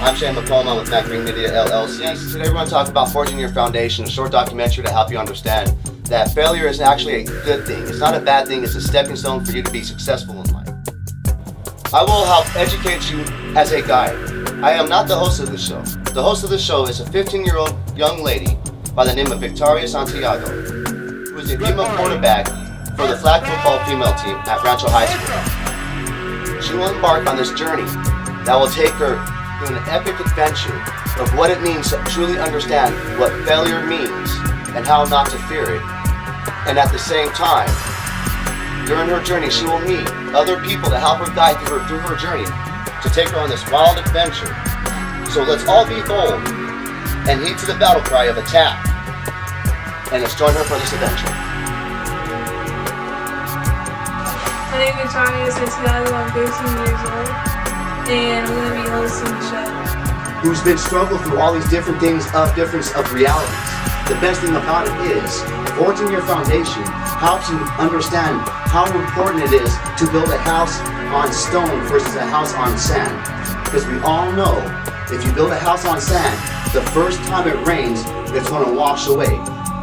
I'm Mccomb with MaccGreen Media LLC. Today we're going to talk about forging your foundation, a short documentary to help you understand that failure is actually a good thing. It's not a bad thing, it's a stepping stone for you to be successful in life. I will help educate you as a guide. I am not the host of this show. The host of this show is a 15-year-old young lady by the name of Victaria Santiago, who is a female quarterback for the flag football female team at Rancho High School. She will embark on this journey that will take her through an epic adventure of what it means to truly understand what failure means and how not to fear it. And at the same time, during her journey, she will meet other people to help her guide through her journey, to take her on this wild adventure. So let's all be bold and heed to the battle cry of attack. And let's join her for this adventure. My name is Victaria Santiago. I'm 13 years old, and I'm going to be hosting the show. Who's been struggling through all these different things of realities. The best thing about it is forging your foundation helps you understand how important it is to build a house on stone versus a house on sand. Because we all know if you build a house on sand, the first time it rains, it's going to wash away.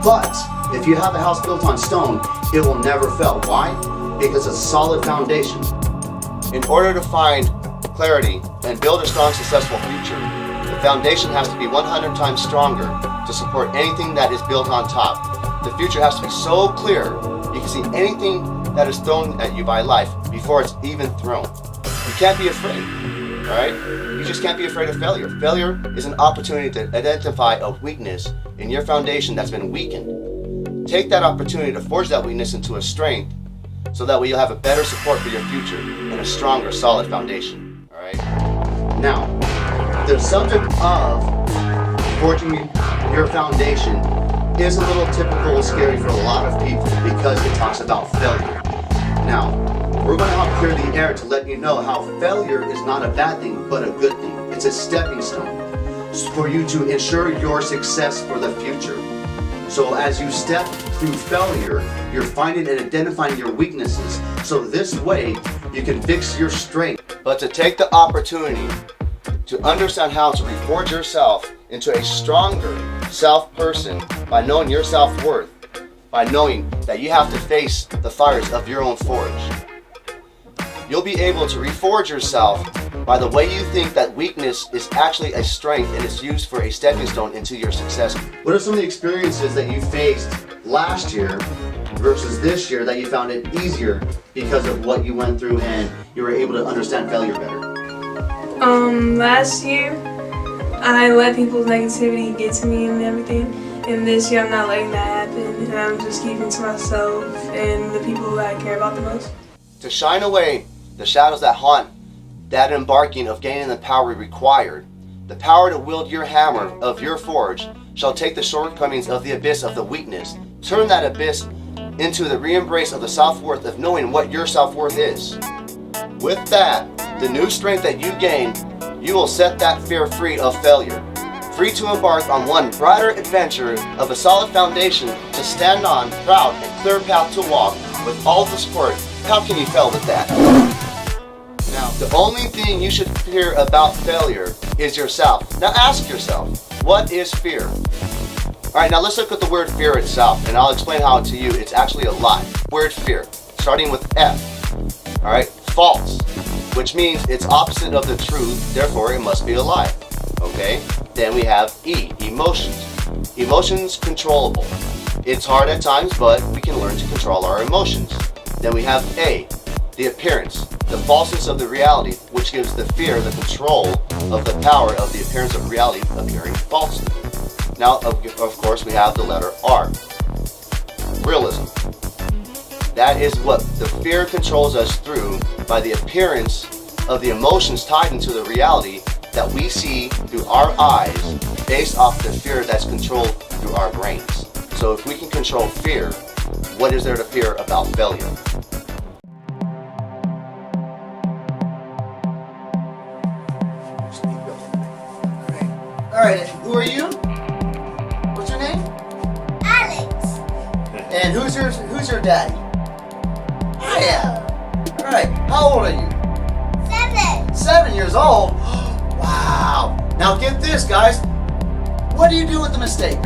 But if you have a house built on stone, it will never fail. Why? Because it's a solid foundation. In order to find clarity and build a strong, successful future, the foundation has to be 100 times stronger to support anything that is built on top. The future has to be so clear you can see anything that is thrown at you by life before it's even thrown. You can't be afraid, all right? You just can't be afraid of failure. Failure is an opportunity to identify a weakness in your foundation that's been weakened. Take that opportunity to forge that weakness into a strength so that way you'll have a better support for your future and a stronger, solid foundation, all right? Now, the subject of forging your foundation is a little typical and scary for a lot of people because it talks about failure. Now, we're going to help clear the air to let you know how failure is not a bad thing, but a good thing. It's a stepping stone for you to ensure your success for the future. So as you step through failure, you're finding and identifying your weaknesses. So this way, you can fix your strength. But to take the opportunity to understand how to reforge yourself into a stronger self-person by knowing your self-worth, by knowing that you have to face the fires of your own forge. You'll be able to reforge yourself by the way you think that weakness is actually a strength and is used for a stepping stone into your success. What are some of the experiences that you faced last year versus this year that you found it easier because of what you went through and you were able to understand failure better? Last year, I let people's negativity get to me and everything. And this year, I'm not letting that happen. And I'm just keeping to myself and the people that I care about the most. To shine away the shadows that haunt that embarking of gaining the power required, the power to wield your hammer of your forge shall take the shortcomings of the abyss of the weakness, turn that abyss into the re-embrace of the self-worth of knowing what your self-worth is. With that, the new strength that you gain, you will set that fear free of failure, free to embark on one brighter adventure of a solid foundation to stand on, proud and clear path to walk with all the support. How can you fail with that? Now, the only thing you should fear about failure is yourself. Now ask yourself, what is fear? Alright, now let's look at the word fear itself, and I'll explain how to you it's actually a lie. Word fear, starting with F. Alright, false, which means it's opposite of the truth, therefore it must be a lie. Okay? Then we have E, emotions. Emotions controllable. It's hard at times, but we can learn to control our emotions. Then we have A, the appearance, the falseness of the reality, which gives the fear the control of the power of the appearance of reality appearing falsely. Now, of course, we have the letter R, realism. That is what the fear controls us through by the appearance of the emotions tied into the reality that we see through our eyes based off the fear that's controlled through our brains. So if we can control fear, what is there to fear about failure? Alright, who are you? What's your name? Alex. And who's your daddy? I am. Alright, how old are you? 7. 7 years old? Wow. Now get this, guys. What do you do with the mistake?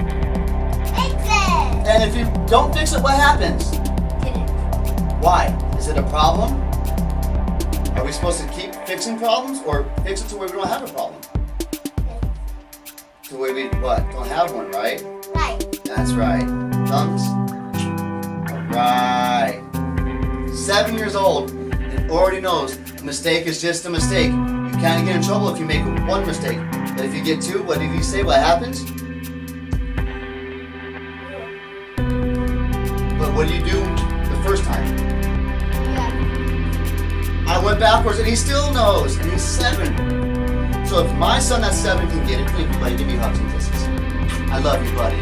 Fix it. And if you don't fix it, what happens? Why? Is it a problem? Are we supposed to keep fixing problems or fix it to where we don't have a problem? To where we, what? Don't have one, right? Right. That's right. Thumbs? Alright. 7 years old and already knows a mistake is just a mistake. You can't get in trouble if you make one mistake. But if you get two, what did he say? What happens? But what do you do the first time? I went backwards and he still knows, and he's 7. So if my son that's 7 can get it, come here, buddy, give me hugs and kisses. I love you, buddy.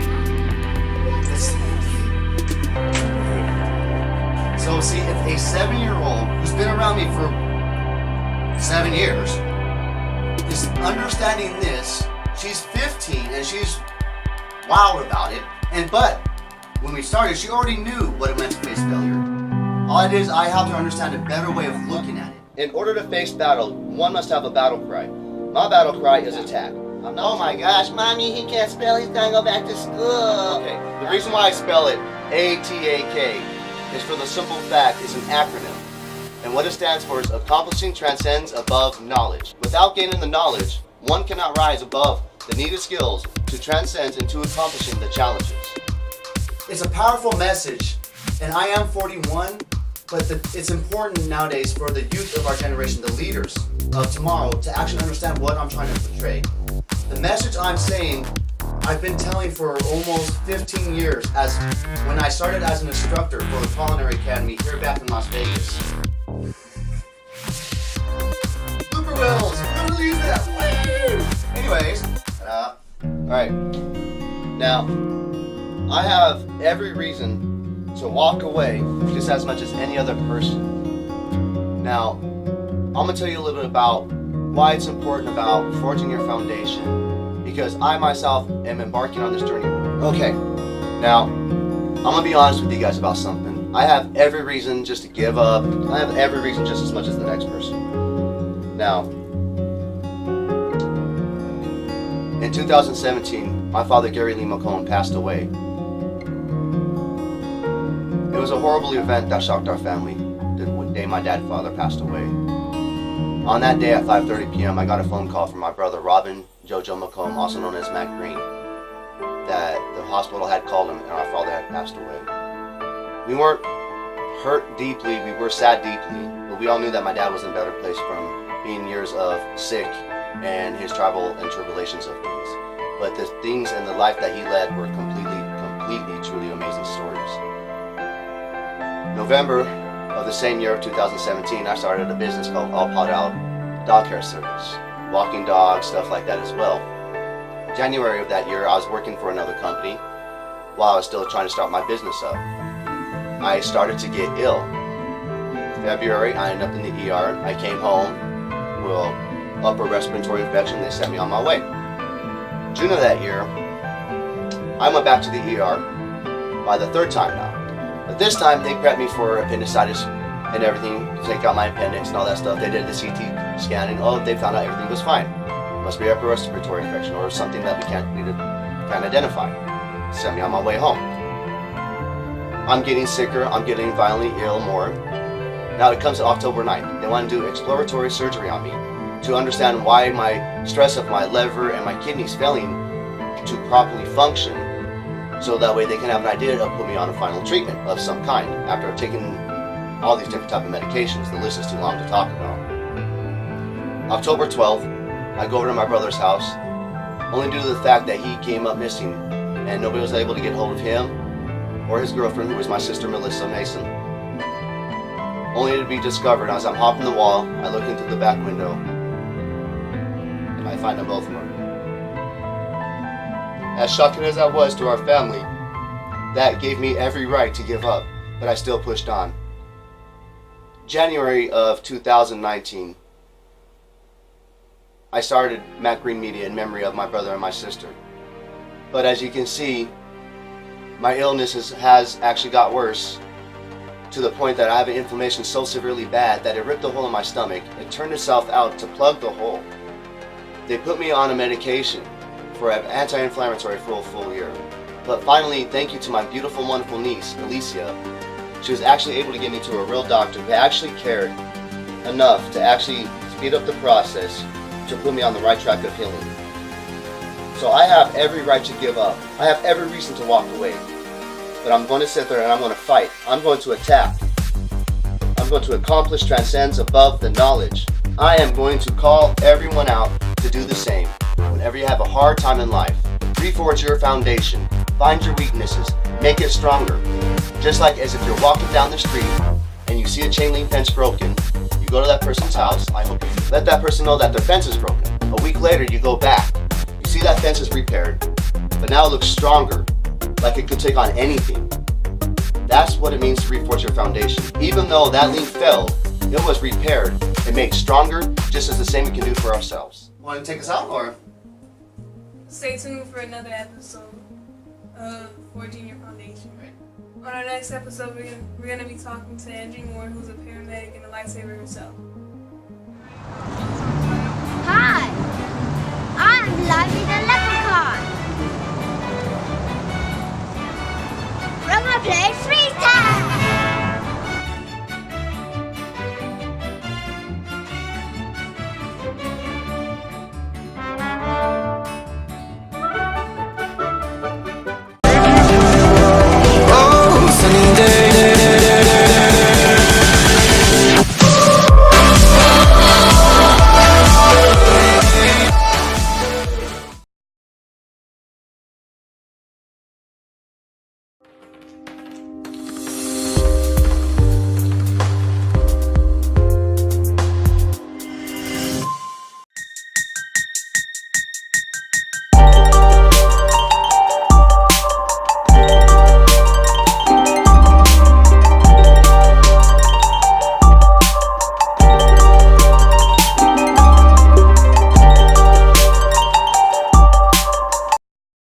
So see, if a 7-year-old who's been around me for 7 years is understanding this, she's 15 and she's wild about it, but when we started, she already knew what it meant to face failure. All it is, I helped her understand a better way of looking at it. In order to face battle, one must have a battle cry. My battle cry is attack. Oh my gosh, Mommy, he can't spell, he's gonna go back to school. Okay, the reason why I spell it A-T-A-K is for the simple fact it's an acronym. And what it stands for is accomplishing transcends above knowledge. Without gaining the knowledge, one cannot rise above the needed skills to transcend into accomplishing the challenges. It's a powerful message, and I am 41, but it's important nowadays for the youth of our generation, the leaders of tomorrow, to actually understand what I'm trying to portray. The message I'm saying, I've been telling for almost 15 years, as when I started as an instructor for the Culinary Academy here back in Las Vegas. Blooper wheels! Couldn't believe that! Woo! Anyways, alright. Now, I have every reason to walk away just as much as any other person. Now, I'm going to tell you a little bit about why it's important about forging your foundation, because I myself am embarking on this journey. Okay, now, I'm going to be honest with you guys about something. I have every reason just to give up. I have every reason just as much as the next person. Now, in 2017, my father, Gary Lee Mccomb, passed away. It was a horrible event that shocked our family, the day my father passed away. On that day at 5:30 p.m., I got a phone call from my brother, Robin Jojo Mccomb, also known as MaccGreen, that the hospital had called him and our father had passed away. We weren't hurt deeply, we were sad deeply, but we all knew that my dad was in a better place from being years of sick and his travel and tribulations of things. But the things in the life that he led were completely, truly amazing stories. November of the same year of 2017, I started a business called All Pot Out Dog Care Service. Walking dogs, stuff like that as well. January of that year, I was working for another company while I was still trying to start my business up. I started to get ill. February, I ended up in the ER. I came home with upper respiratory infection. They sent me on my way. June of that year, I went back to the ER by the 3rd time now. But this time, they prepped me for appendicitis and everything, to take out my appendix and all that stuff. They did the CT scanning. Oh, they found out everything was fine. Must be upper respiratory infection or something that we can't identify. Sent me on my way home. I'm getting sicker. I'm getting violently ill more. Now it comes to October 9th. They want to do exploratory surgery on me to understand why my stress of my liver and my kidneys failing to properly function, so that way they can have an idea of putting me on a final treatment of some kind after I've taken all these different type of medications. The list is too long to talk about. October 12th, I go over to my brother's house, only due to the fact that he came up missing and nobody was able to get hold of him or his girlfriend, who was my sister Melissa Mason. Only to be discovered as I'm hopping the wall, I look into the back window and I find them both murdered. As shocking as that was to our family, that gave me every right to give up, but I still pushed on. January of 2019, I started MaccGreen Media in memory of my brother and my sister. But as you can see, my illness has actually got worse, to the point that I have an inflammation so severely bad that it ripped a hole in my stomach. It turned itself out to plug the hole. They put me on a medication for an anti-inflammatory for a full year. But finally, thank you to my beautiful, wonderful niece, Alicia, she was actually able to get me to a real doctor who actually cared enough to actually speed up the process to put me on the right track of healing. So I have every right to give up. I have every reason to walk away. But I'm going to sit there and I'm going to fight. I'm going to attack. I'm going to accomplish transcends above the knowledge. I am going to call everyone out to do the same. Whenever you have a hard time in life, reforge your foundation. Find your weaknesses. Make it stronger. Just like as if you're walking down the street and you see a chain link fence broken, you go to that person's house. I hope you let that person know that their fence is broken. A week later, you go back. You see that fence is repaired, but now it looks stronger, like it could take on anything. That's what it means to reforge your foundation. Even though that link fell, it was repaired and made stronger, just as the same we can do for ourselves. Want to take us out, or? Stay tuned for another episode of Forging Your Foundation. On our next episode, we're gonna be talking to Andrew Moore, who's a paramedic and a lifesaver herself.